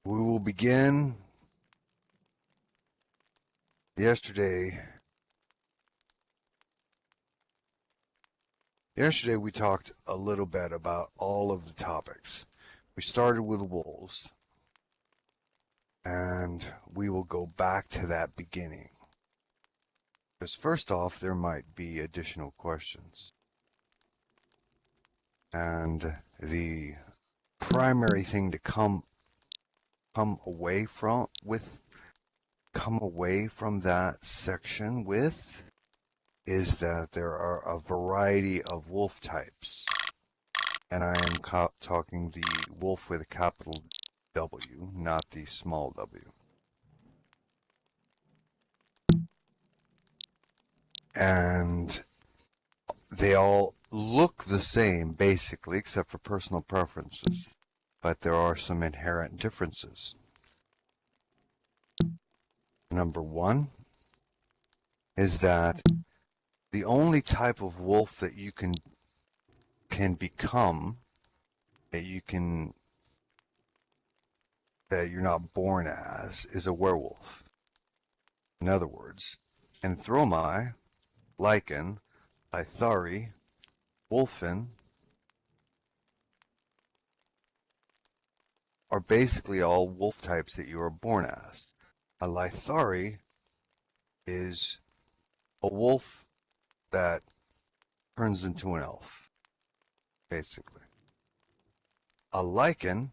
We will begin. Yesterday we talked a little bit about all of the topics. We started with wolves, and we will go back to that beginning. Because first off, there might be additional questions. And the primary thing to come away from that section with is that there are a variety of wolf types. And I am talking the wolf with a capital W, not the small w. And they all look the same, basically, except for personal preferences. But there are some inherent differences. Number one is that the only type of wolf that you can become, that you're not born as, is a werewolf. In other words, Anthromai, Lycan, Ithari, Wolfen are basically all wolf types that you are born as. A Lithari is a wolf that turns into an elf, basically. A Lycan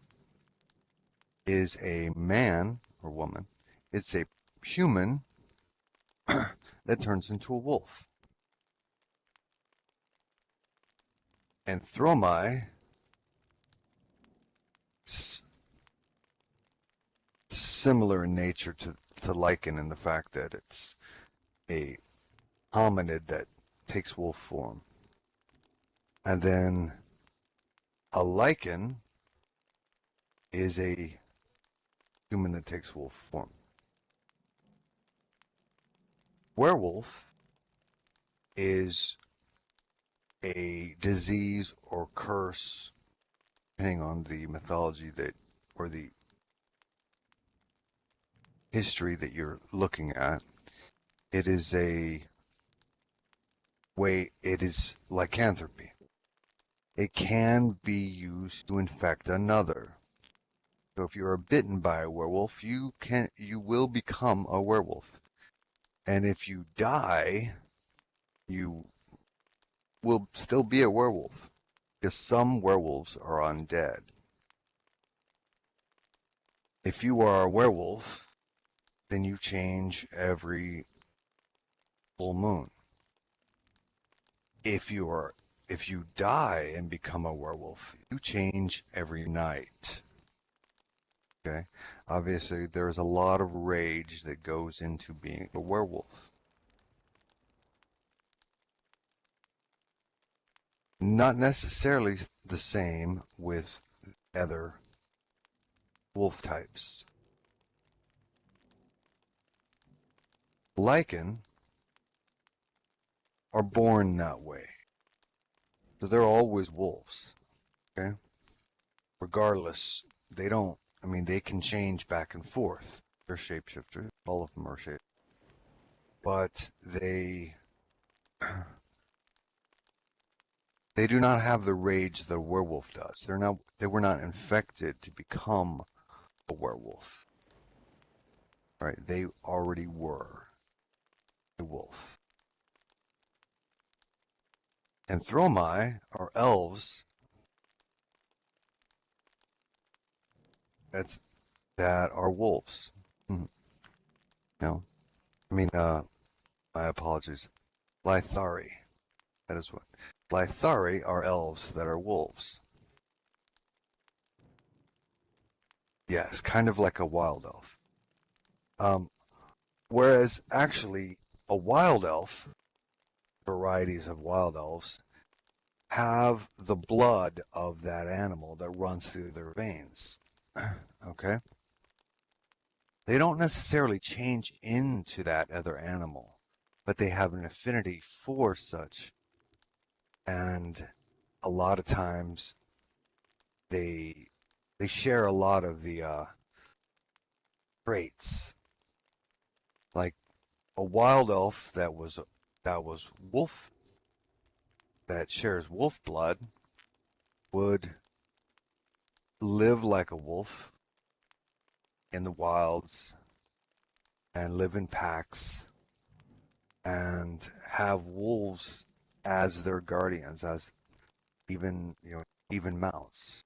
is a man or woman. It's a human that turns into a wolf. Anthromai, similar in nature to Lycan in the fact that it's a hominid that takes wolf form. And then a Lycan is a human that takes wolf form. Werewolf is a disease or curse, depending on the mythology or the history that you're looking at. It is lycanthropy. It can be used to infect another. So if you're bitten by a werewolf, you will become a werewolf. And if you die, you will still be a werewolf, because some werewolves are undead. If you are a werewolf, then you change every full moon. If you die and become a werewolf, you change every night. Okay? Obviously, there's a lot of rage that goes into being a werewolf. Not necessarily the same with other wolf types. Lycan are born that way. So they're always wolves. Okay? Regardless, they can change back and forth. They're shapeshifters. All of them are shapeshifters. But they do not have the rage that a werewolf does. They were not infected to become a werewolf. Right? They already were a wolf. Anthromai are elves that are wolves. No, my apologies. Lithari. That is what. Lithari are elves that are wolves. Yes, kind of like a wild elf. Whereas actually a wild elf, varieties of wild elves, have the blood of that animal that runs through their veins. Okay? They don't necessarily change into that other animal, but they have an affinity for such. And a lot of times they share a lot of the traits. Like a wild elf that was wolf, that shares wolf blood, would live like a wolf in the wilds and live in packs and have wolves as their guardians, as even mounts,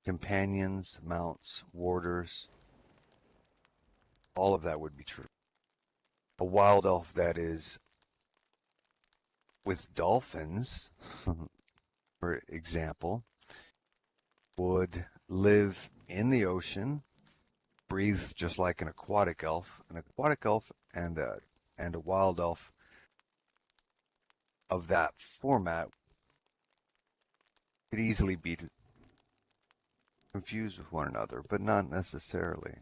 companions, mounts, warders. All of that would be true. A wild elf that is with dolphins, for example, would live in the ocean, breathe just like an aquatic elf. An aquatic elf and a wild elf of that format could easily be confused with one another, but not necessarily.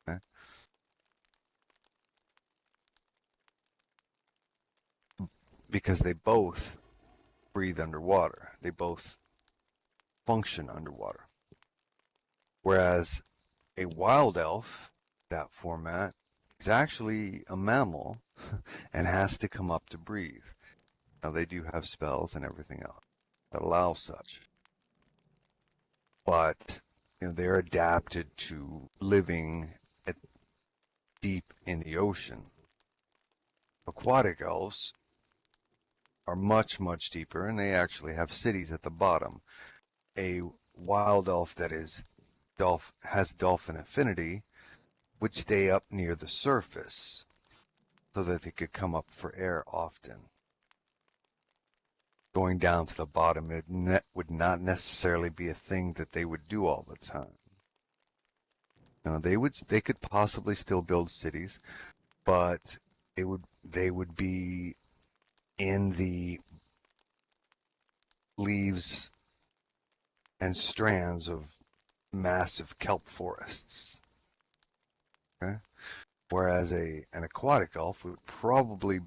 Okay? Because they both breathe underwater. They both function underwater. Whereas a wild elf, that format, is actually a mammal and has to come up to breathe. Now, they do have spells and everything else that allow such. But they're adapted to living deep in the ocean. Aquatic elves are much, much deeper, and they actually have cities at the bottom. A wild elf that has dolphin affinity would stay up near the surface so that they could come up for air often. Going down to the bottom would not necessarily be a thing that they would do all the time. They could possibly still build cities, but they would be in the leaves and strands of massive kelp forests. Okay? Whereas an aquatic elf would probably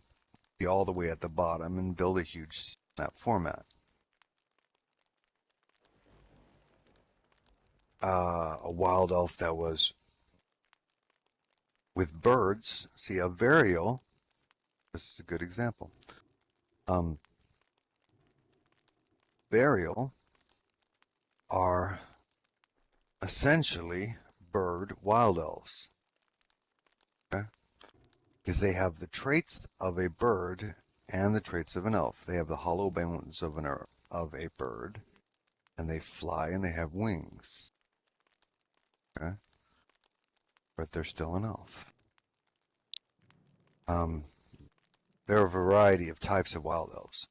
be all the way at the bottom and build a huge snap format. A wild elf that was with birds. See, a varial, this is a good example. Varial are essentially bird wild elves. Okay? Because they have the traits of a bird and the traits of an elf. They have the hollow bones of a bird, and they fly and they have wings. Okay? But they're still an elf. There are a variety of types of wild elves.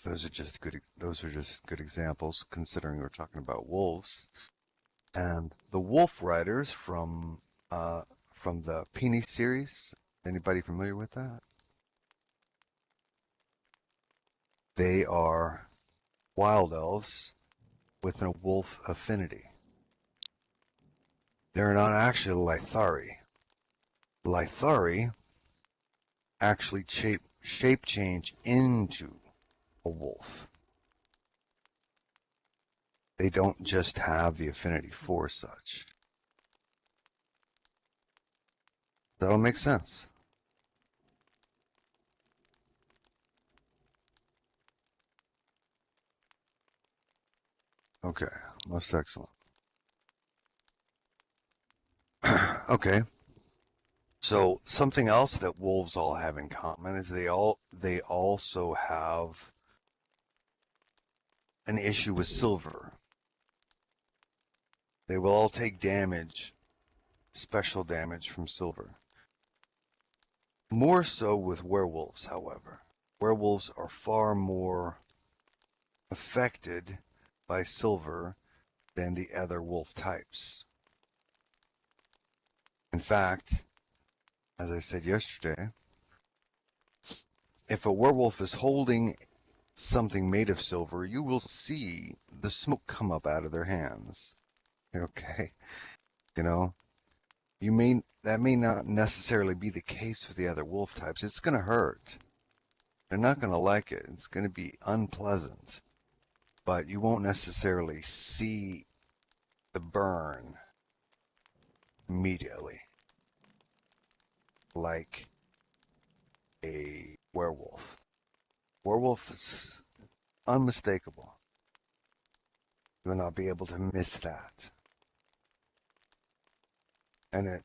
Those are just good examples, considering we're talking about wolves. And the wolf riders from the Peony series. Anybody familiar with that? They are wild elves with a wolf affinity. They're not actually Lithari. Lithari actually shape change into a wolf. They don't just have the affinity for such. That'll make sense. Okay, most excellent. Okay. So something else that wolves all have in common is they also have an issue with silver. They will all take damage, special damage from silver. More so with werewolves, however. Werewolves are far more affected by silver than the other wolf types. In fact, as I said yesterday, if a werewolf is holding something made of silver, you will see the smoke come up out of their hands. Okay? That may not necessarily be the case with the other wolf types. It's going to hurt. They're not going to like it. It's going to be unpleasant. But you won't necessarily see the burn immediately, like a werewolf. Werewolf is unmistakable. You will not be able to miss that. And it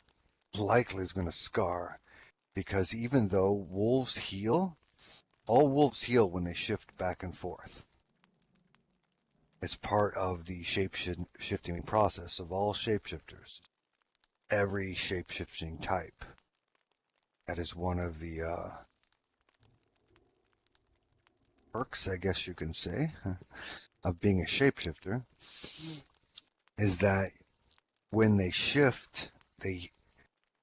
likely is going to scar, because even though wolves heal, all wolves heal when they shift back and forth. It's part of the shape-shifting process of all shapeshifters. Every shape-shifting type. That is one of the perks, I guess you can say, of being a shapeshifter, is that when they shift,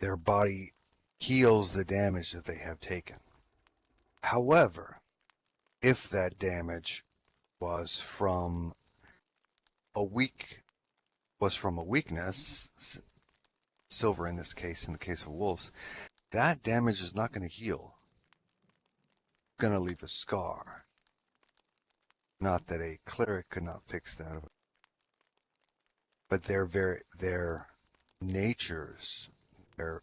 their body heals the damage that they have taken. However, if that damage was from a weakness, silver in this case, in the case of wolves, that damage is not going to heal. It's going to leave a scar. Not that a cleric could not fix that, but their natures, their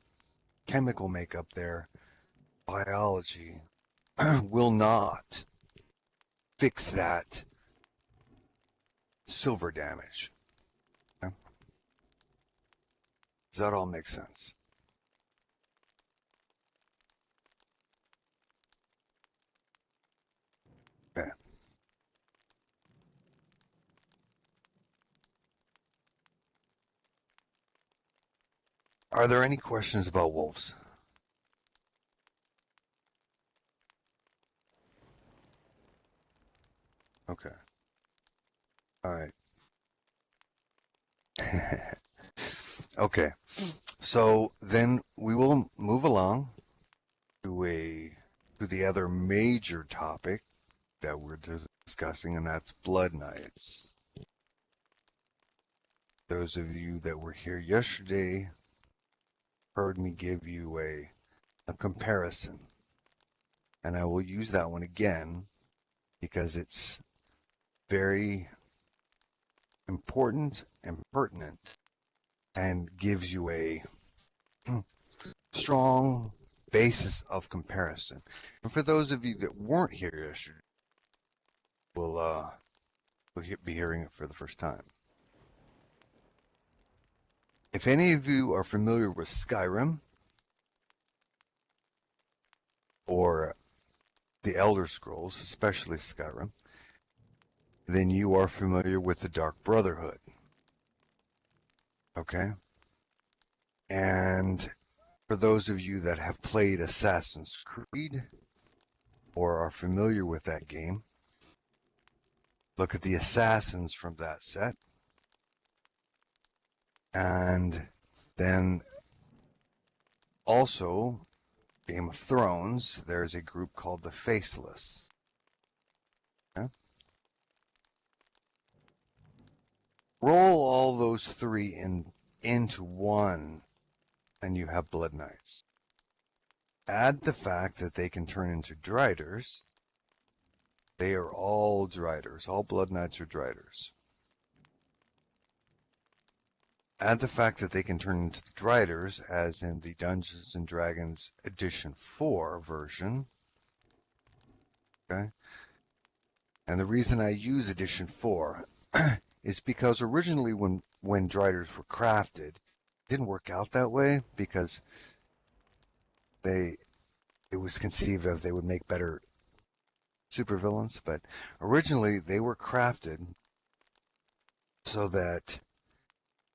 chemical makeup, their biology will not fix that silver damage. Okay? Does that all make sense? Okay. Are there any questions about wolves? Okay. All right. Okay. So then we will move along to the other major topic that we're discussing, and that's blood knights. Those of you that were here yesterday heard me give you a comparison, and I will use that one again because it's very important and pertinent and gives you a strong basis of comparison. And for those of you that weren't here yesterday, we'll be hearing it for the first time. If any of you are familiar with Skyrim or the Elder Scrolls, especially Skyrim, then you are familiar with the Dark Brotherhood. Okay? And for those of you that have played Assassin's Creed or are familiar with that game, look at the assassins from that set. And then also, Game of Thrones, there's a group called the Faceless. Okay? Roll all those three into one, and you have Blood Knights. Add the fact that they can turn into Driders. They are all Driders. All Blood Knights are Driders. Add the fact that they can turn into the Driders, as in the Dungeons & Dragons Edition 4 version. Okay? And the reason I use Edition 4 is because originally when Driders were crafted, it didn't work out that way because it was conceived of they would make better supervillains, but originally they were crafted so that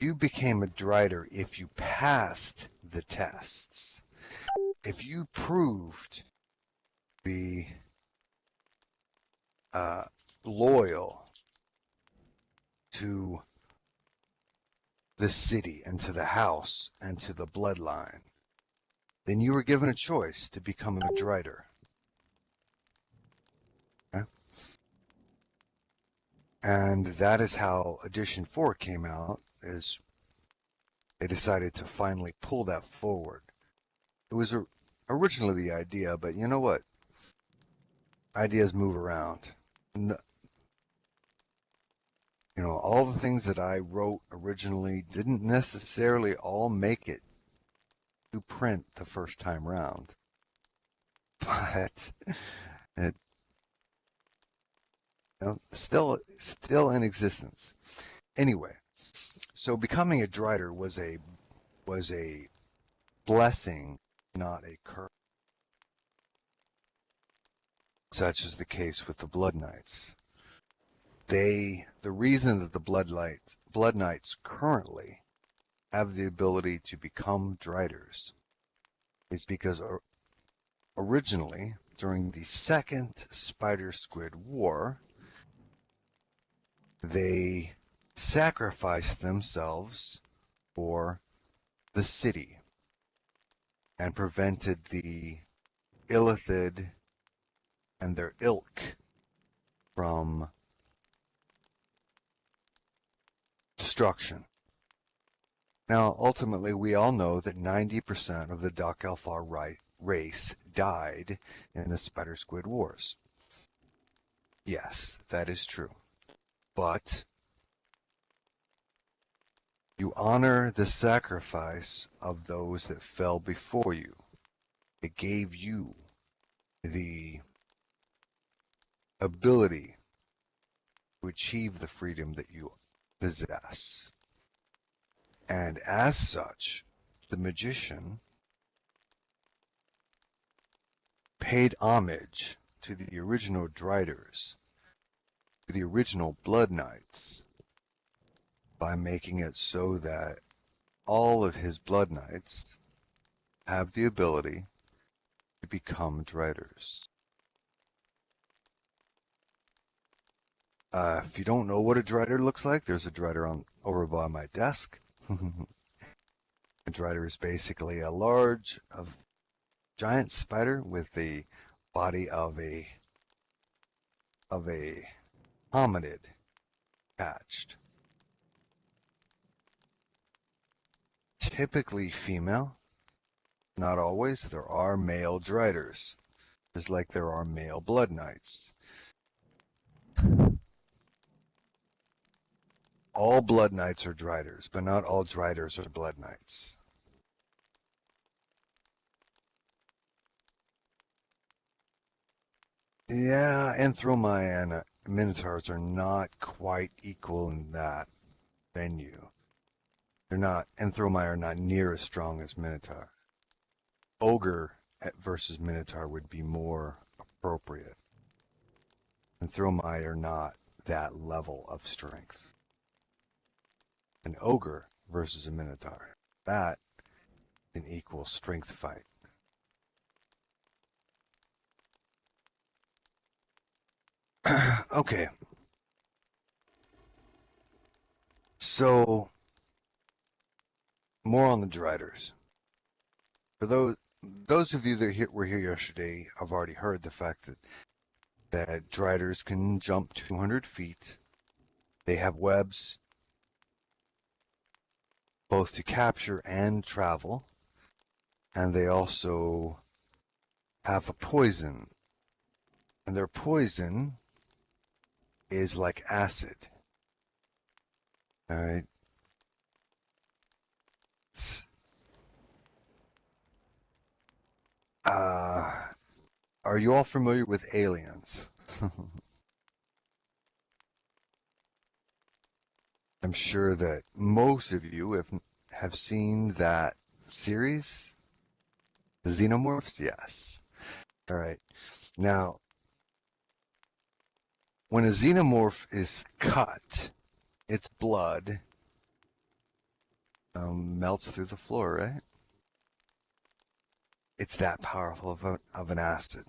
you became a Drider if you passed the tests. If you proved to be loyal to the city and to the house and to the bloodline, then you were given a choice to become a Drider. Okay? And that is how Edition 4 came out, is they decided to finally pull that forward. It was originally the idea, but you know what? Ideas move around. all the things that I wrote originally didn't necessarily all make it to print the first time round, but it, still in existence. Anyway, so becoming a Drider was a blessing, not a curse. Such is the case with the Blood Knights. The reason that the Blood Knights currently have the ability to become Driders is because originally, during the Second Spider Squid War, they sacrificed themselves for the city and prevented the Illithid and their ilk from destruction. Now, ultimately, we all know that 90% of the Dark Alpha race died in the Spider Squid Wars. Yes, that is true. But you honor the sacrifice of those that fell before you. It gave you the ability to achieve the freedom that you possess. And as such, the magician paid homage to the original Driders, to the original Blood Knights, by making it so that all of his Blood Knights have the ability to become Driders. If you don't know what a Drider looks like, there's a Drider over by my desk. A Drider is basically a giant spider with the body of a hominid attached. Typically female, not always. There are male Driders, just like there are male Blood Knights. All Blood Knights are Driders, but not all Driders are Blood Knights. Yeah, Anthromai and Minotaurs are not quite equal in that venue. Anthromai are not near as strong as Minotaur. Ogre versus Minotaur would be more appropriate. Anthromai are not that level of strength. An Ogre versus a Minotaur, that is an equal strength fight. Okay. So, more on the Driders. For those of you that were here yesterday, I've already heard the fact that Driders can jump 200 feet. They have webs both to capture and travel. And they also have a poison. And their poison is like acid. All right. Are you all familiar with Aliens? I'm sure that most of you have seen that series. The Xenomorphs? Yes. All right. Now, when a Xenomorph is cut, its blood melts through the floor, right? It's that powerful of an acid.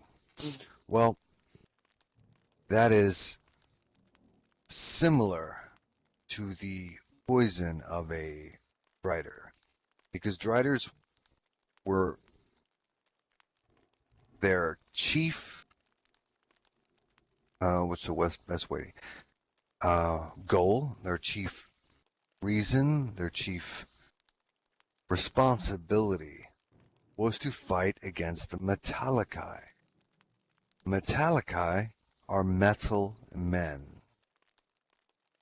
Well, that is similar to the poison of a Drider, because Driders were their chief, what's the best way? Goal, their chief reason, their chief responsibility was to fight against the Metallici. Metallici are metal men.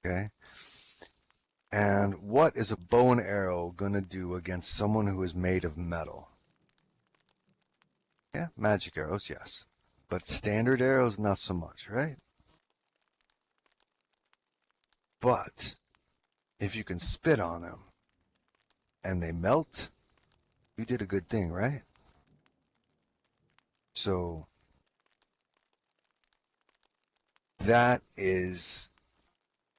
Okay? And what is a bow and arrow going to do against someone who is made of metal? Yeah, magic arrows, yes. But standard arrows, not so much, right? But if you can spit on them and they melt, you did a good thing, right? So that is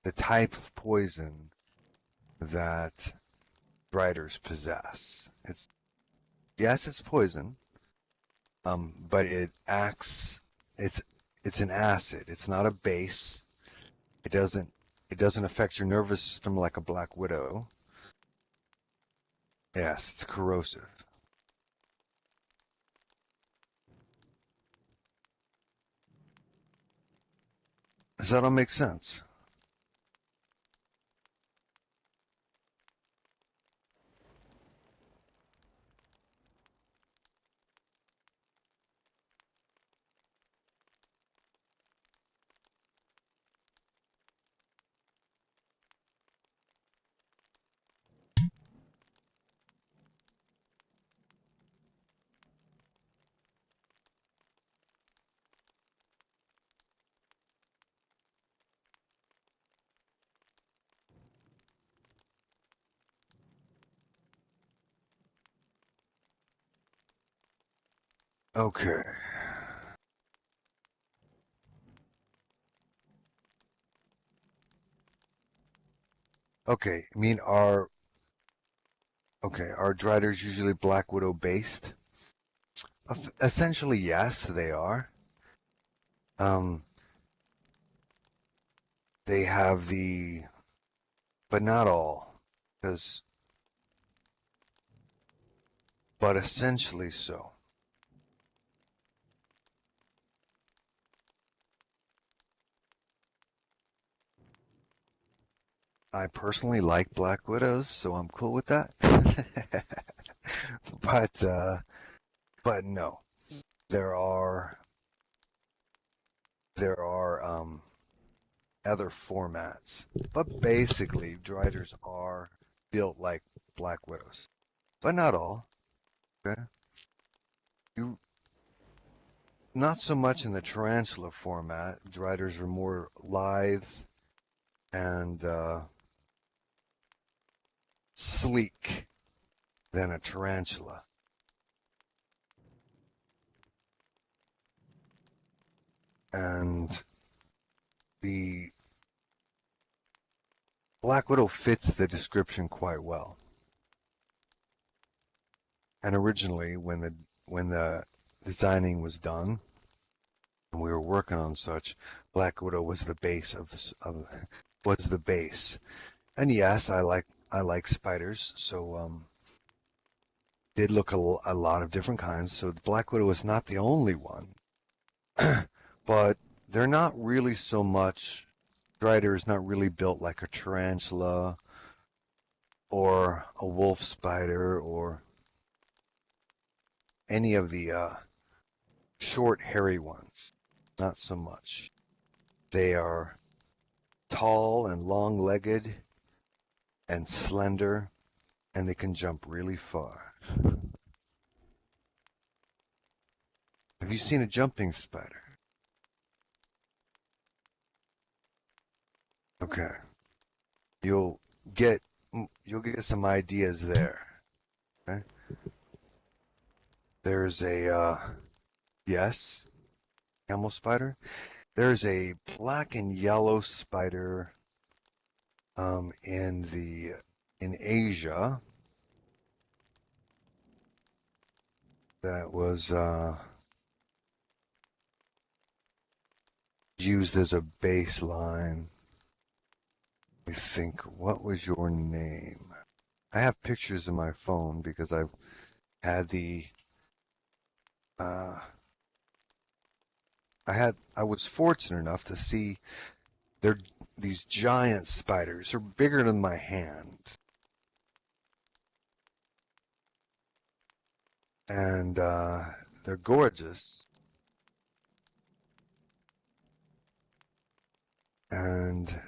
the type of poison that writers possess. It's poison, but it acts. It's an acid. It's not a base. It doesn't affect your nervous system like a black widow. Yes, it's corrosive. Does that all make sense? Okay. Okay. I mean, are driders usually black widow based? Essentially, yes, they are. Um, they have but not all, but essentially so. I personally like black widows, so I'm cool with that. but no, there are other formats, but basically, driders are built like black widows, but not all. Okay, you not so much in the tarantula format. Driders are more lithe and sleek than a tarantula. And the Black Widow fits the description quite well. And originally, when the designing was done, and we were working on such, Black Widow was the base was the base. And yes, I like spiders, so did look a lot of different kinds. So Black Widow is not the only one, but they're not really so much. Strider is not really built like a tarantula or a wolf spider or any of the short, hairy ones. Not so much. They are tall and long-legged and slender, and they can jump really far. Have you seen a jumping spider? Okay. You'll get you'll get some ideas there. Okay. There's a yes, camel spider. There's a black and yellow spider in Asia that was used as a baseline. I think, what was your name? I have pictures in my phone because I've had uh, I was fortunate enough to see these giant spiders. They're bigger than my hand. And they're gorgeous. And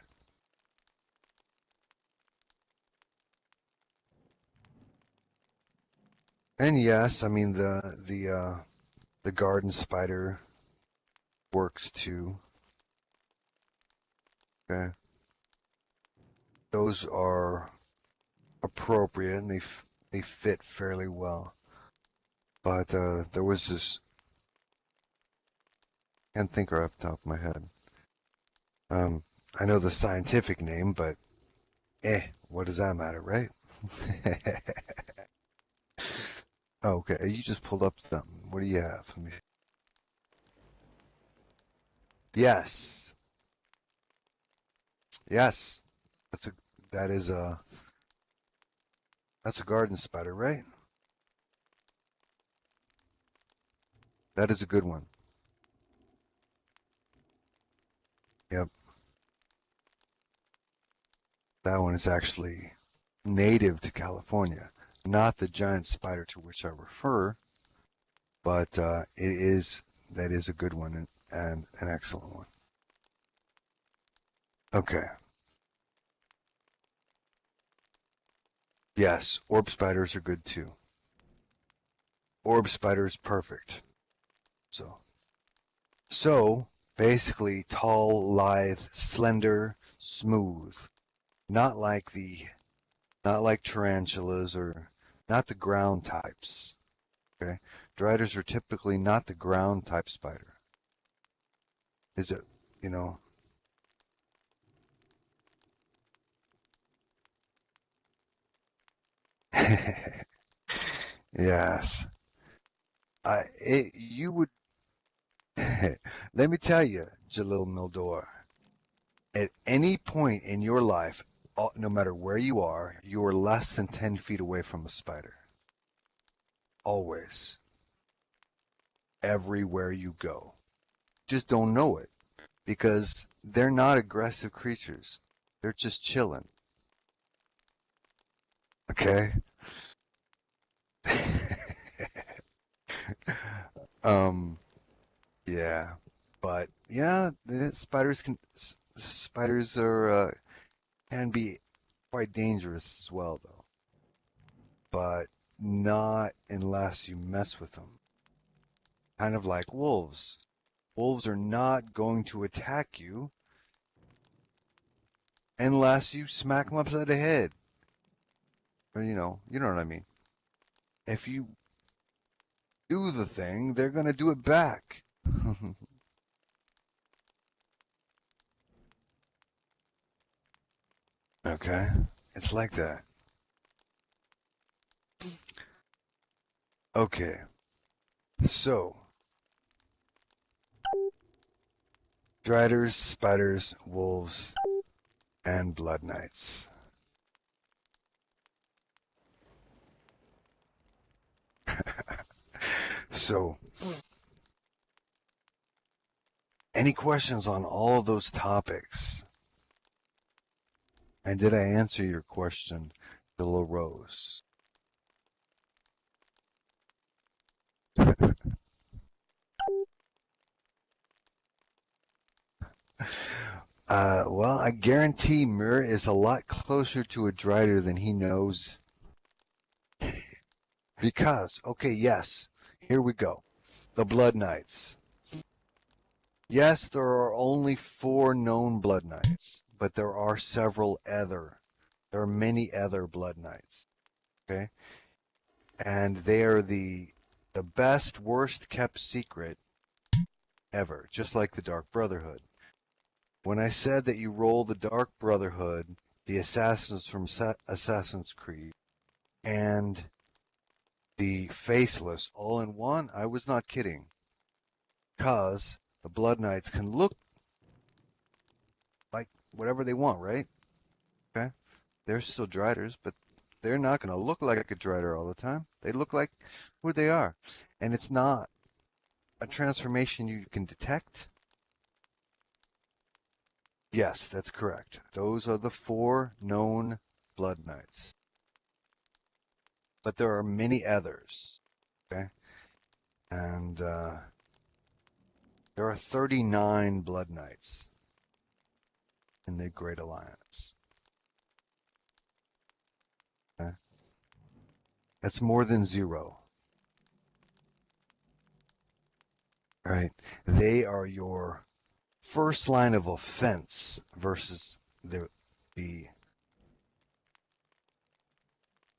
And yes, I mean the garden spider works too. Okay, those are appropriate and they fit fairly well. But there was this, can't think right off the top of my head. Um, I know the scientific name, but what does that matter, right? Okay, you just pulled up something. What do you have? Yes, yes. That's a that is a that's a garden spider, right? That is a good one. Yep, that one is actually native to California, not the giant spider to which I refer, but that is a good one and an excellent one. Okay. Yes, orb spiders are good too. Orb spider is perfect. So basically tall, lithe, slender, smooth. Not like not like tarantulas or not the ground types. Okay. Driders are typically not the ground type spider. Is it, you know? Yes. You would, let me tell you, Jalil Mildor, at any point in your life, no matter where you are less than 10 feet away from a spider. Always. Everywhere you go. Just don't know it because they're not aggressive creatures. They're just chilling. Okay? um, yeah. But yeah, the spiders are can be quite dangerous as well though. But not unless you mess with them. Kind of like wolves. Wolves are not going to attack you unless you smack them upside the head. Or, you know what I mean. If you do the thing, they're going to do it back. Okay. It's like that. Okay. So, driders, spiders, wolves, and blood knights. So, any questions on all of those topics? And did I answer your question, Bill Rose? Well, I guarantee Mir is a lot closer to a drider than he knows. Because, okay, yes, here we go. The Blood Knights. Yes, there are only 4 known Blood Knights, but there are several other. There are many other Blood Knights. Okay? And they are the best, worst kept secret ever, just like the Dark Brotherhood. When I said that you roll the Dark Brotherhood, the assassins from Assassin's Creed, and the Faceless all in one, I was not kidding. Because the Blood Knights can look like whatever they want, right? Okay? They're still Driders, but they're not going to look like a Drider all the time. They look like who they are. And it's not a transformation you can detect. Yes, that's correct. Those are the 4 known Blood Knights. But there are many others. Okay? And there are 39 Blood Knights in the Great Alliance. Okay? That's more than 0. right? They are your first line of offense versus the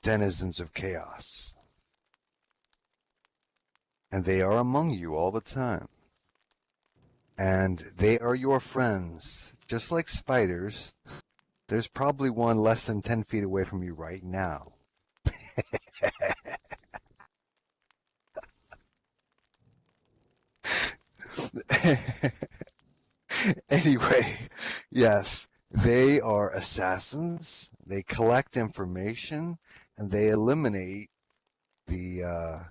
denizens of chaos. And they are among you all the time. And they are your friends. Just like spiders, there's probably one less than 10 feet away from you right now. Anyway, yes, they are assassins. They collect information and they eliminate the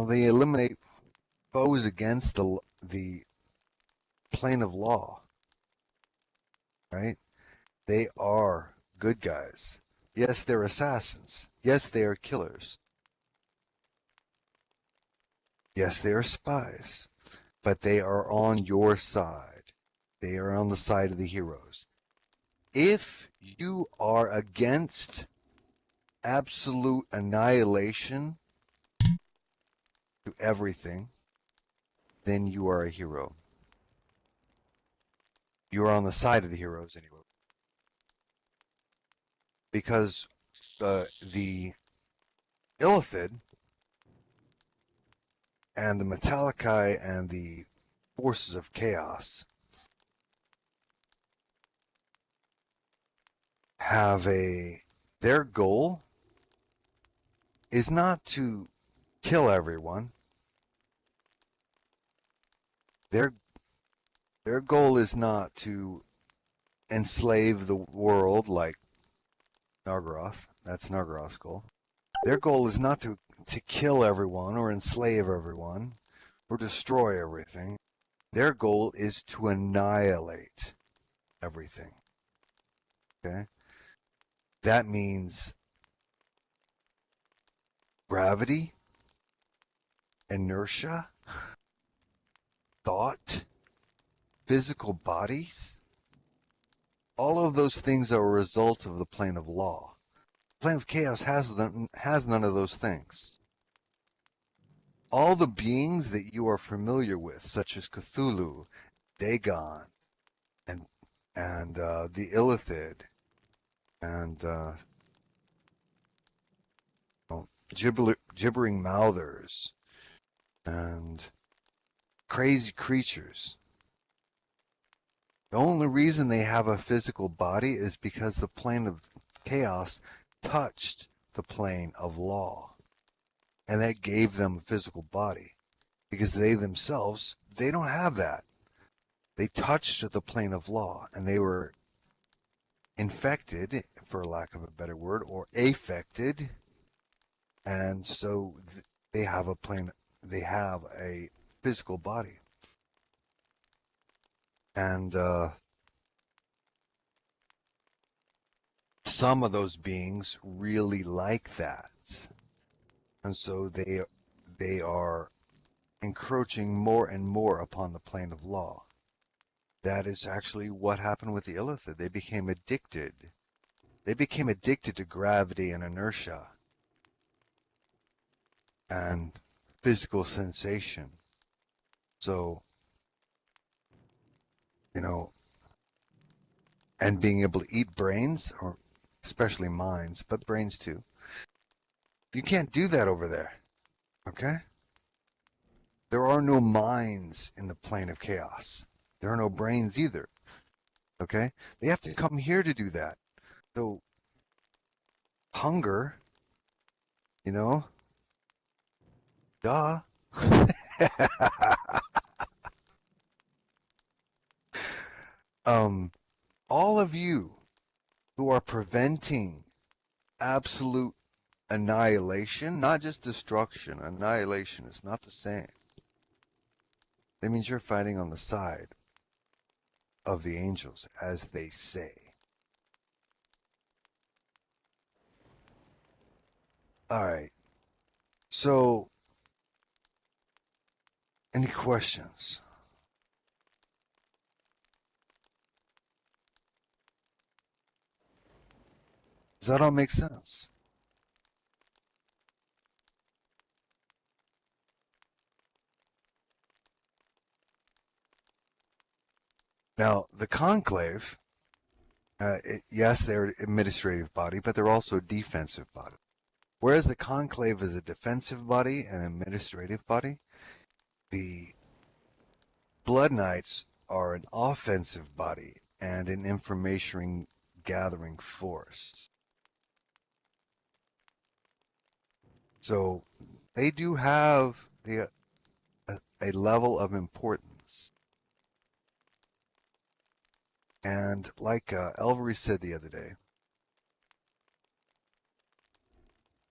they eliminate foes against the plane of law, right? They are good guys. Yes, they're assassins. Yes, they are killers. Yes, they are spies, but they are on your side. They are on the side of the heroes. If you are against absolute annihilation to everything, then you are a hero. You are on the side of the heroes anyway. Because the Illithid and the Metallici and the forces of chaos have their goal is not to kill everyone. Their goal is not to enslave the world like Nargothrond. That's Nargothrond's goal. Their goal is not to kill everyone or enslave everyone or destroy everything. Their goal is to annihilate everything. Okay? That means gravity, inertia, thought, physical bodies. All of those things are a result of the plane of law. The plane of chaos has none of those things. All the beings that you are familiar with, such as Cthulhu, Dagon, and the Illithid, and gibbering mouthers, and crazy creatures. The only reason they have a physical body is because the plane of chaos touched the plane of law. And that gave them a physical body. Because they themselves, they don't have that. They touched the plane of law and they were infected, for lack of a better word, or affected. And so they have a physical body. And some of those beings really like that. And so they are encroaching more and more upon the plane of law. That is actually what happened with the Illithid. They became addicted. They became addicted to gravity and inertia and physical sensation. So, and being able to eat brains, or especially minds, but brains too. You can't do that over there. Okay? There are no minds in the plane of chaos. There are no brains either. Okay? They have to come here to do that. So, hunger, duh. All of you who are preventing absolute annihilation, not just destruction, annihilation is not the same. That means you're fighting on the side of the angels, as they say. All right. So, any questions? Does that all make sense? Now, the conclave, yes, they're an administrative body, but they're also a defensive body. Whereas the conclave is a defensive body and administrative body, the Blood Knights are an offensive body and an information gathering force. So they do have a level of importance. And like Elvery said the other day,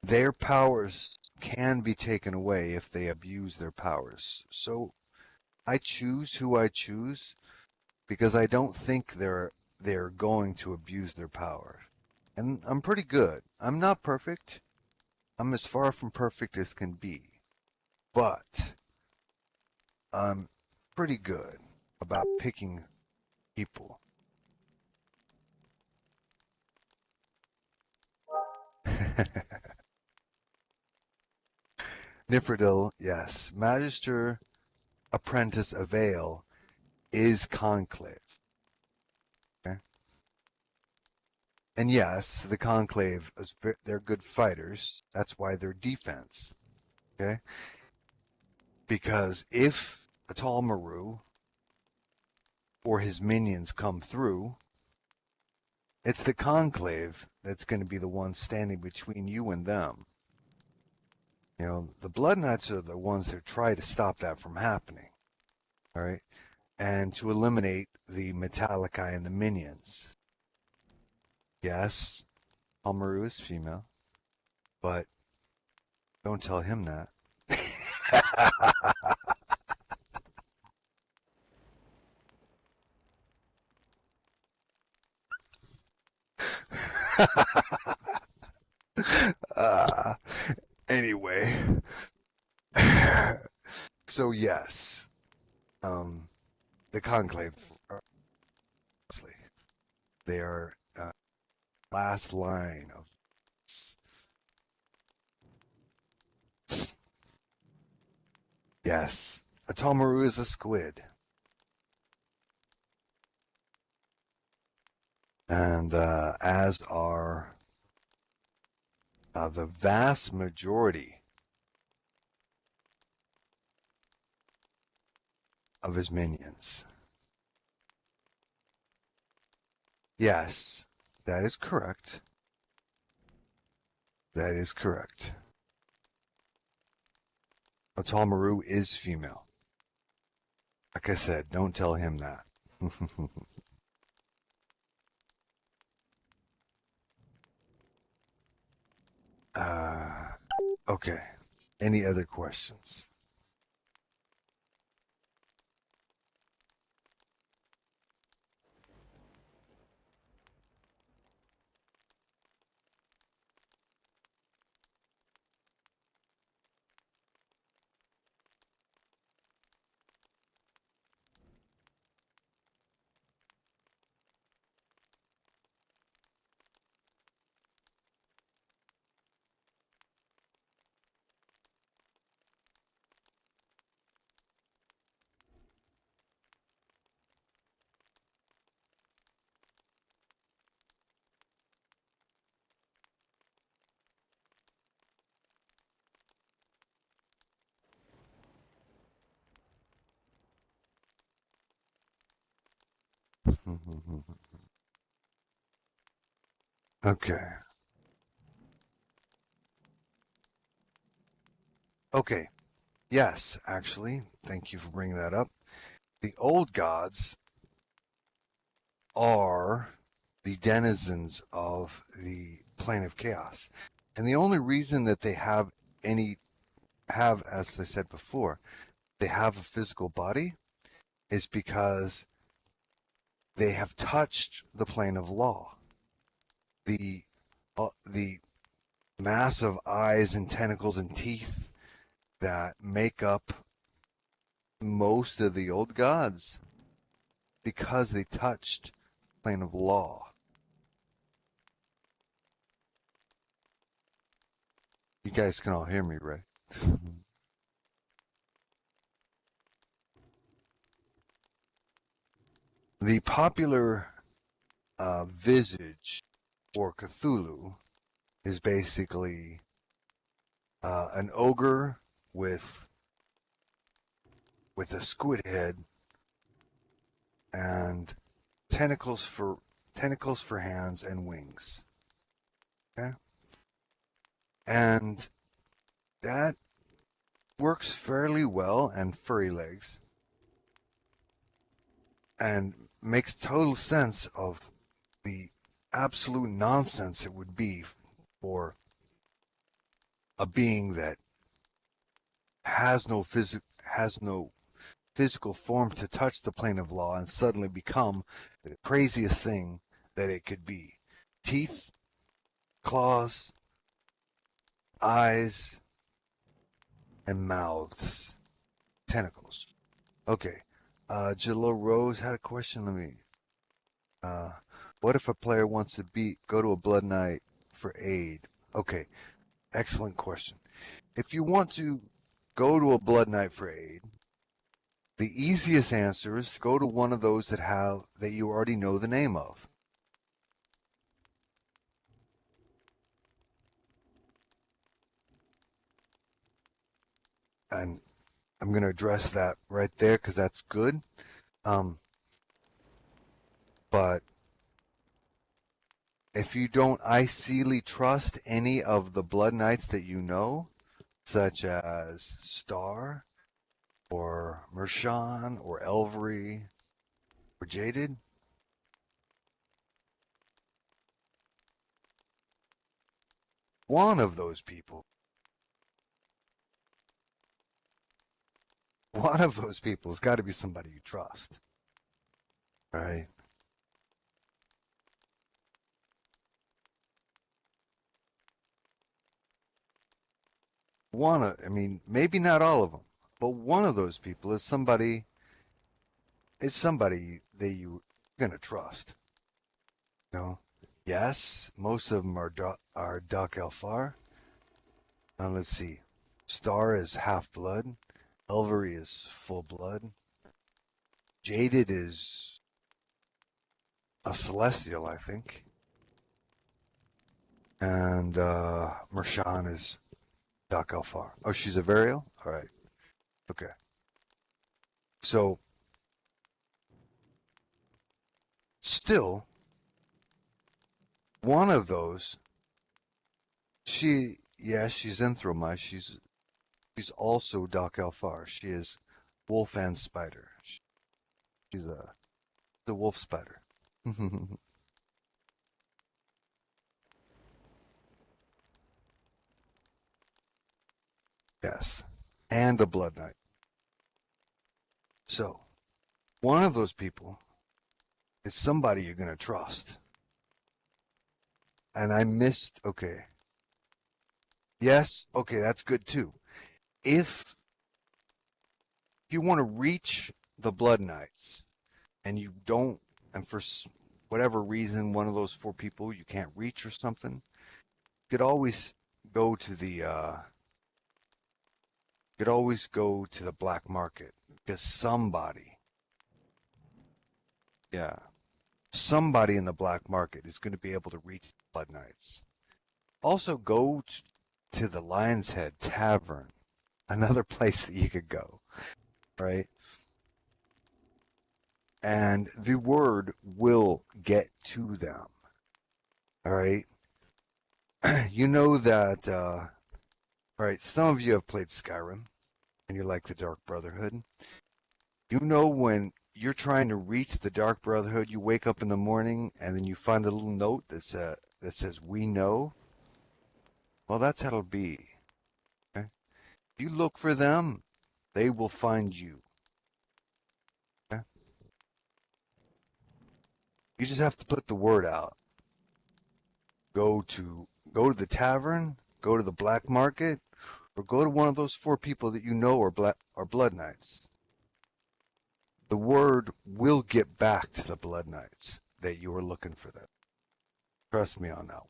their powers can be taken away if they abuse their powers. So I choose who I choose because I don't think they're going to abuse their power. And I'm pretty good. I'm not perfect. I'm as far from perfect as can be. But I'm pretty good about picking people. Nifredil, yes. Magister Apprentice Avail is Conclave. Okay? And yes, the Conclave, they're good fighters. That's why they're defense. Okay? Because if Atalmaru or his minions come through, it's the Conclave that's going to be the one standing between you and them. You know, the Blood Knights are the ones that try to stop that from happening. All right? And to eliminate the Metallici and the minions. Yes, Almaru is female, but don't tell him that. uh, anyway, so yes, the Conclave, honestly, they are last line of. Yes, Atomaru is a squid. And as are the vast majority of his minions. Yes, that is correct. That is correct. Otalmaru is female. Like I said, don't tell him that. Okay. Any other questions? Okay. Okay. Yes, actually, thank you for bringing that up. The old gods are the denizens of the plane of chaos. And the only reason that they have, as I said before, they have a physical body is because they have touched the plane of law. The massive eyes and tentacles and teeth that make up most of the old gods because they touched the plane of law. You guys can all hear me, right? The popular visage for Cthulhu is basically an ogre with a squid head and tentacles for hands and wings. Okay, and that works fairly well, and furry legs, and makes total sense of the absolute nonsense it would be for a being that has no physical form to touch the plane of law and suddenly become the craziest thing that it could be. Teeth, claws, eyes, and mouths. Tentacles. Okay. Jalil Rose had a question. Let me. What if a player wants to go to a Blood Knight for aid? Okay. Excellent question. If you want to go to a Blood Knight for aid, the easiest answer is to go to one of those that you already know the name of. And I'm going to address that right there because that's good. But if you don't ideally trust any of the Blood Knights that you know, such as Star or Mershan or Elvery or Jaded, one of those people has got to be somebody you trust, right? I mean, maybe not all of them, but one of those people is somebody that you're going to trust. You know? Yes, most of them are Doc Elfar. Now let's see. Star is half blood. Elvery is full blood. Jaded is a celestial, I think. And Mershan is Doc Elfar. Oh, she's a Varial? All right. Okay. So, still, one of those, she's Enthromai. She's also Doc Elfar. She is wolf and spider. She's the wolf spider. Yes. And a blood knight. So, one of those people is somebody you're going to trust. And I missed, okay. Yes, okay, that's good too. If you want to reach the Blood Knights and you don't, and for whatever reason, one of those four people you can't reach or something, you could always go to the black market because somebody in the black market is going to be able to reach the Blood Knights. Also, go to the Lion's Head Tavern, another place that you could go, right? And the word will get to them, all right? You know that, all right, some of you have played Skyrim and you like the Dark Brotherhood. You know when you're trying to reach the Dark Brotherhood, you wake up in the morning and then you find a little note that says, "We know." Well, that's how it'll be. Okay? You look for them, they will find you. Okay? You just have to put the word out. Go to the tavern, go to the black market, or go to one of those four people that you know are Blood Knights. The word will get back to the Blood Knights that you were looking for them. Trust me on that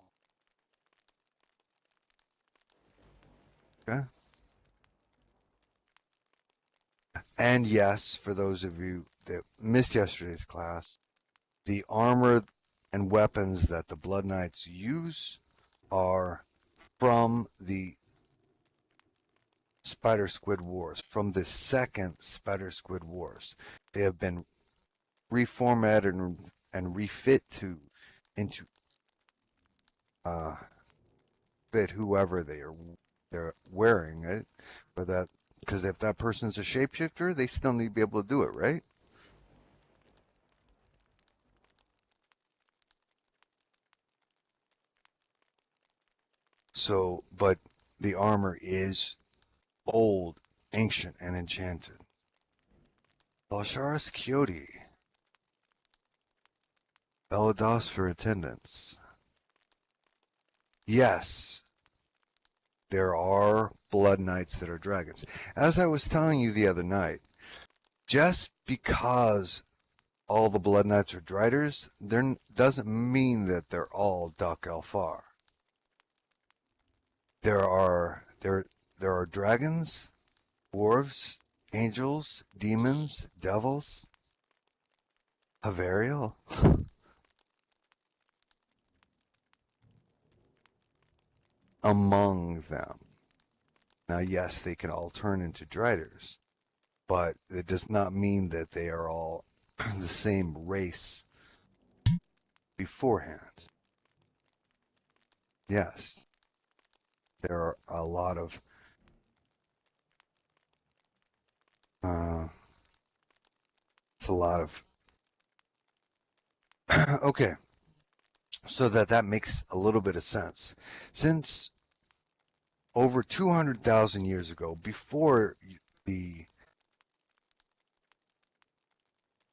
one. Okay? And yes, for those of you that missed yesterday's class, the armor and weapons that the Blood Knights use are from the Spider Squid Wars, from the second Spider Squid Wars. They have been reformatted and refit into fit whoever they're wearing it, for that, because if that person's a shapeshifter, they still need to be able to do it, right? So, but the armor is old, ancient, and enchanted. Balsharis Kyoto. Belados for attendance. Yes, there are Blood Knights that are dragons. As I was telling you the other night, just because all the Blood Knights are Driders, doesn't mean that they're all Dak Alfar. There are dragons, dwarves, angels, demons, devils, Havariel. Among them. Now, yes, they can all turn into Driders, but it does not mean that they are all the same race beforehand. Yes, there are a lot of it's a lot of okay, so that makes a little bit of sense. Since over 200,000 years ago, before the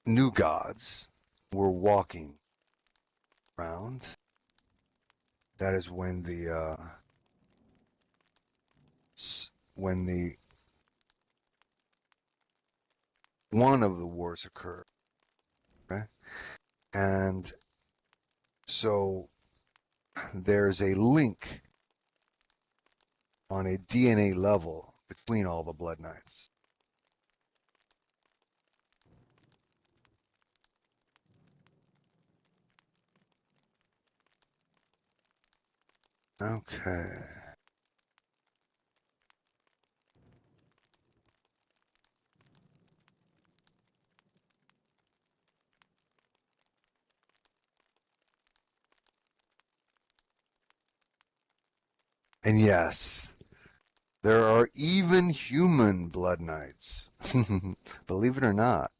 new gods were walking around, that is when the one of the wars occurred. Okay? And so there's a link on a DNA level between all the Blood Knights. Okay. And yes, there are even human Blood Knights. Believe it or not.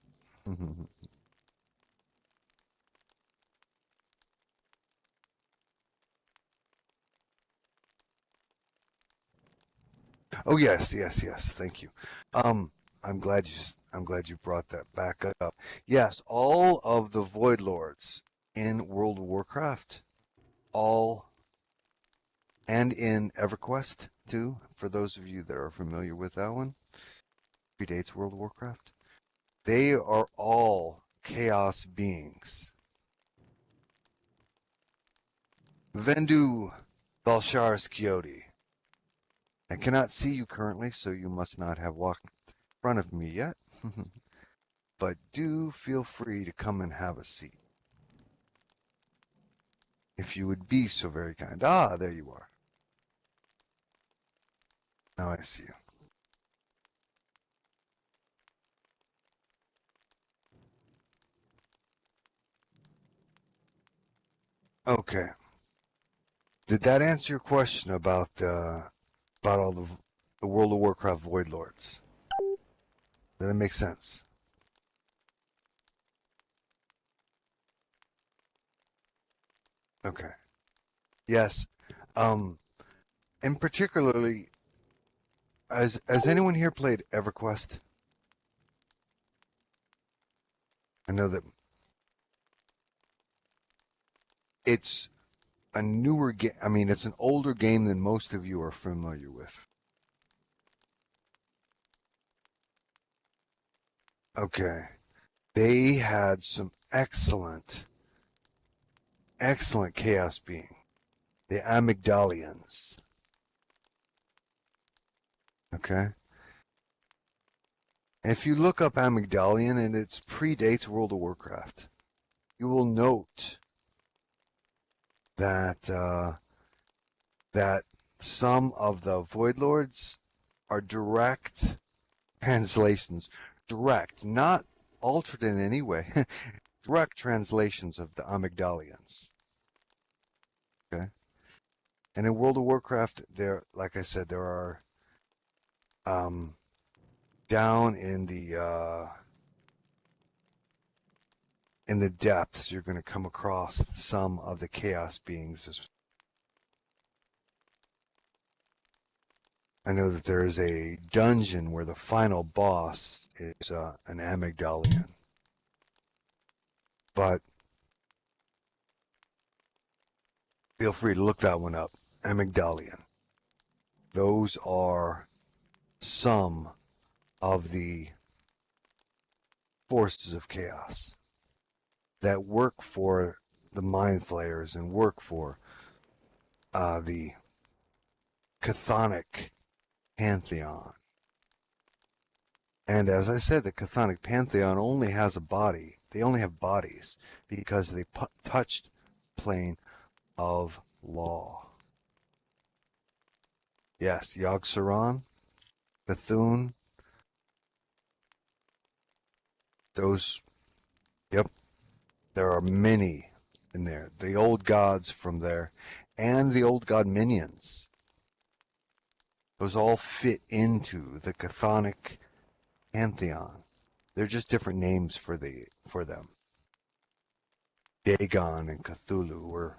Oh yes, yes, yes. Thank you. I'm glad you brought that back up. Yes, all of the Void Lords in World of Warcraft, all, and in EverQuest too. For those of you that are familiar with that one, predates World of Warcraft. They are all chaos beings. Vendu Balsharis Kyoto. I cannot see you currently, so you must not have walked in front of me yet. But do feel free to come and have a seat. If you would be so very kind. Ah, there you are. Now I see you. Okay. Did that answer your question about all the World of Warcraft Void Lords? Does that make sense? Okay. Yes. And particularly, has anyone here played EverQuest? I know that it's a newer game. I mean, it's an older game than most of you are familiar with. Okay. They had some excellent chaos being. The Amygdalians. Okay. If you look up Amygdalian, and it predates World of Warcraft, you will note that that some of the Void Lords are direct translations, direct, not altered in any way, direct translations of the Amygdalians. Okay, and in World of Warcraft, there, like I said, there are down in the depths, you're going to come across some of the chaos beings. I know that there is a dungeon where the final boss is an Amygdalian. But feel free to look that one up. Amygdalian. Those are some of the forces of chaos that work for the Mind Flayers and work for the Chthonic Pantheon. And as I said, the Chthonic Pantheon only has a body. They only have bodies because they touched plane of law. Yes, Yogg-Saron, Bethune, those, yep, there are many in there. The old gods from there and the old god minions. Those all fit into the Chthonic Pantheon. They're just different names for them. Dagon and Cthulhu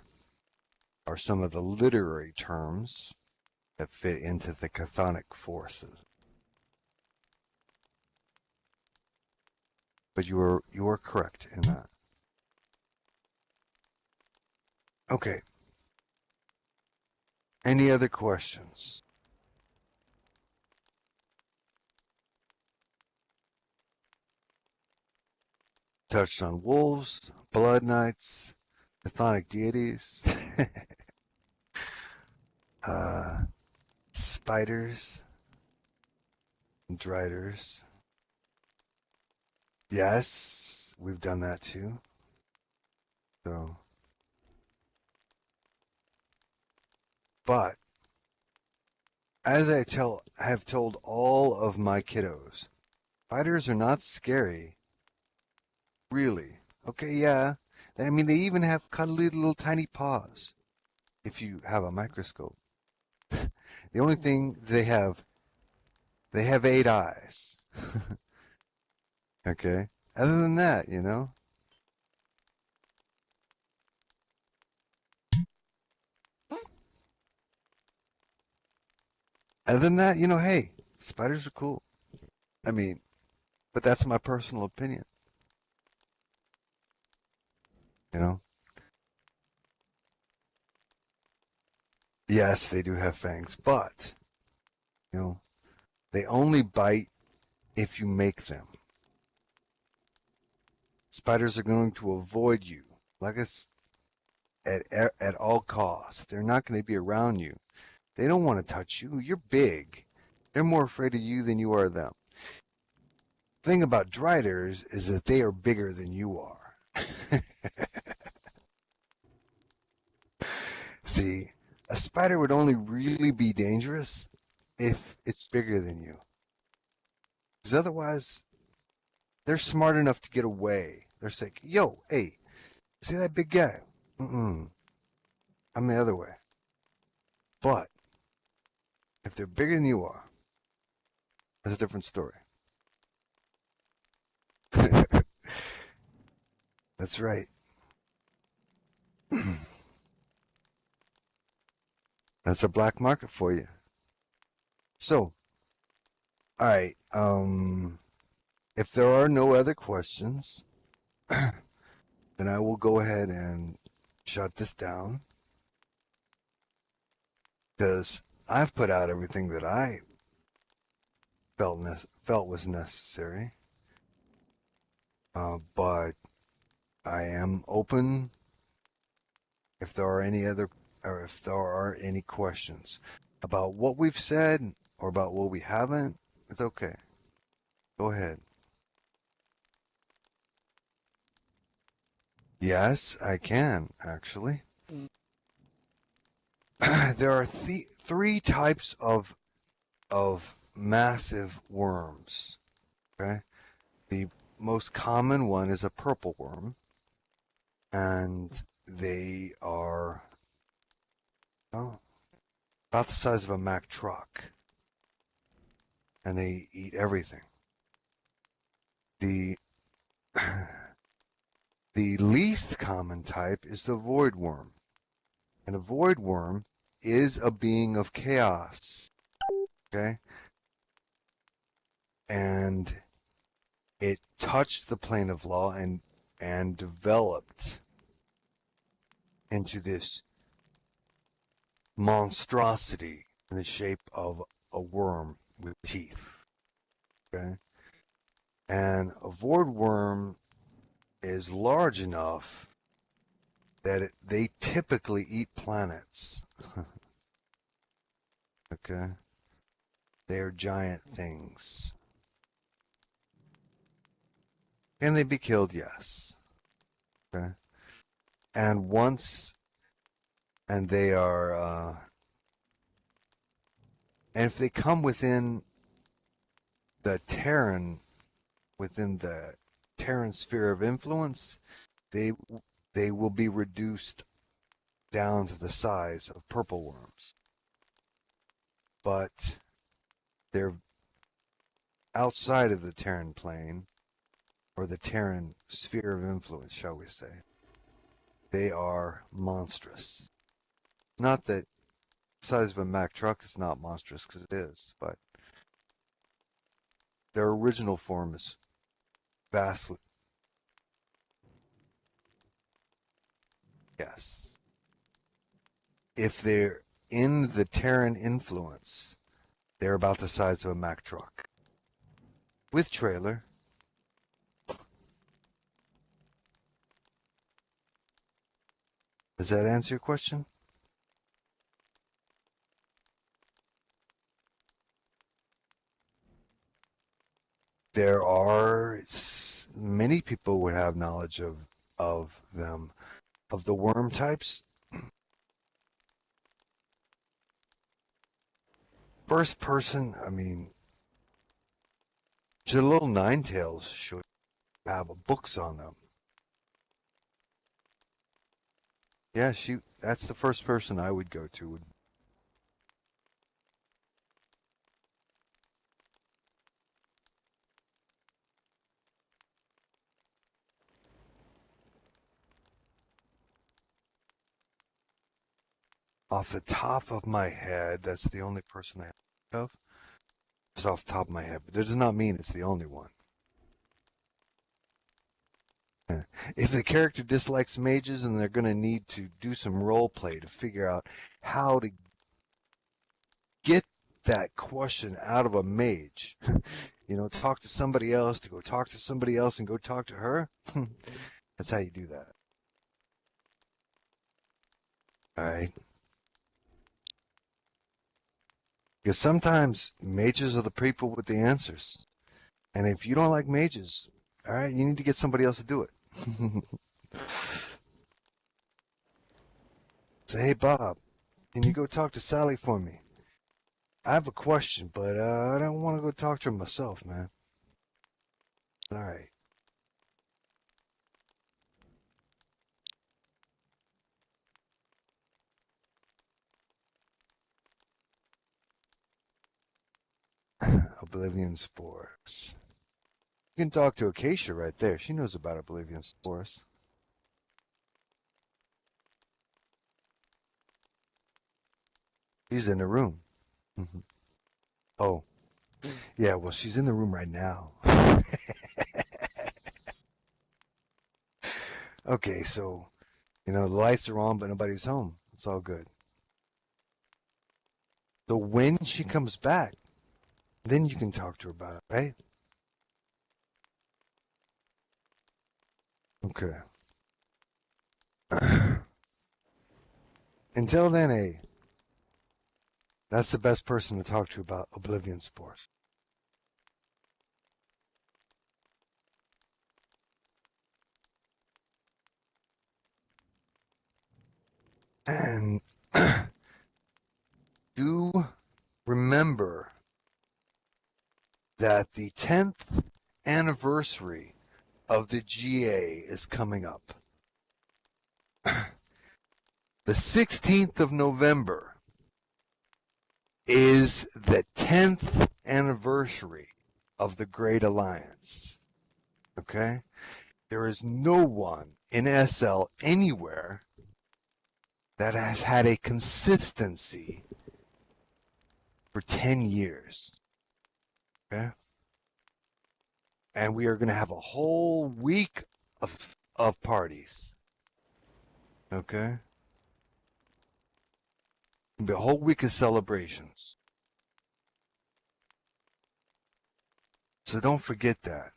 are some of the literary terms that fit into the chthonic forces. But you are correct in that. Okay. Any other questions? Touched on wolves, blood knights, chthonic deities, spiders, driders. Yes, we've done that too. So, but as I have told all of my kiddos, spiders are not scary. Really? Okay, yeah. I mean, they even have cuddly little tiny paws if you have a microscope. The only thing they have 8 eyes. Okay? Other than that, Other than that, hey, spiders are cool. I mean, but that's my personal opinion. Yes, they do have fangs, but, they only bite if you make them. Spiders are going to avoid you, like at all costs. They're not going to be around you. They don't want to touch you. You're big. They're more afraid of you than you are of them. The thing about driders is that they are bigger than you are. See, a spider would only really be dangerous if it's bigger than you. Because otherwise, they're smart enough to get away. They're saying, yo, hey, see that big guy? I'm the other way. But if they're bigger than you are, that's a different story. That's right. That's a black market for you. So, all right. If there are no other questions, then I will go ahead and shut this down, because I've put out everything that I felt was necessary. But I am open if there are any questions about what we've said or about what we haven't. It's okay. Go ahead. Yes, I can, actually. There are three types of massive worms. Okay? The most common one is a purple worm, and they are about the size of a Mack truck, and they eat everything. The the least common type is the void worm, and a void worm is a being of chaos. Okay, and it touched the plane of law and developed into this monstrosity in the shape of a worm with teeth. Okay, and a void worm is large enough that they typically eat planets. Okay, they're giant things. Can they be killed? Yes. Okay, and once, and they are, and if they come within the Terran, within the Terran sphere of influence, they they will be reduced down to the size of purple worms. But they're outside of the Terran plane, or the Terran sphere of influence, shall we say. They are monstrous. Not that the size of a Mack truck is not monstrous, because it is, but their original form is vastly. Yes. If they're in the Terran influence, they're about the size of a Mack truck. With trailer. Does that answer your question? There are many people would have knowledge of them, of the worm types. First person, I mean, the little Ninetales should have books on them. Yeah, that's the first person I would go to. Off the top of my head, that's the only person I think of. Just off the top of my head, but that does not mean it's the only one. If the character dislikes mages, and they're going to need to do some role play to figure out how to get that question out of a mage, talk to somebody else, to go talk to somebody else and go talk to her. That's how you do that. All right. Because sometimes mages are the people with the answers. And if you don't like mages, all right, you need to get somebody else to do it. Say, hey, Bob, can you go talk to Sally for me? I have a question, but I don't want to go talk to her myself, man. All right. Oblivion spores. You can talk to Acacia right there. She knows about Oblivion spores. She's in the room. Oh, yeah, well, she's in the room right now. Okay, so, the lights are on, but nobody's home. It's all good. So when she comes back, then you can talk to her about it, right? Okay. Until then, that's the best person to talk to about Oblivion spores. And do remember that the 10th anniversary of the GA is coming up. The 16th of November is the 10th anniversary of the Great Alliance. Okay? There is no one in SL anywhere that has had a consistency for 10 years. Okay? And we are going to have a whole week of parties. Okay? It'll be a whole week of celebrations. So don't forget that.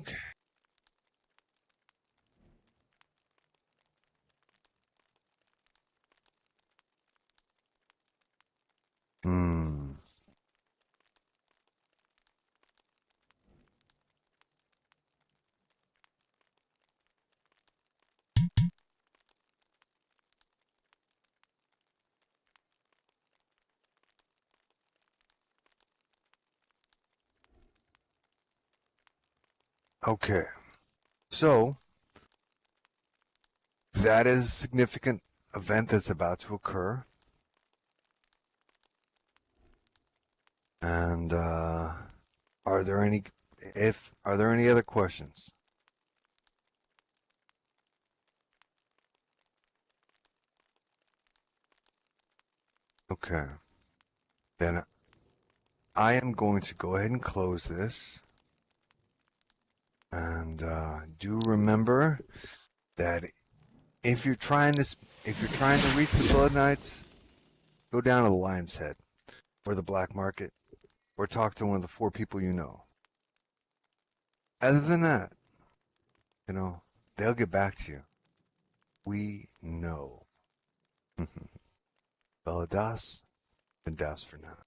Okay. Hmm. Okay. So that is a significant event that's about to occur. And are there any other questions? Okay. Then I am going to go ahead and close this. And do remember that if you're trying to reach the Blood Knights, go down to the Lion's Head or the Black Market, or talk to one of the 4 people you know. Other than that, they'll get back to you. We know. Bella Das and Das for now.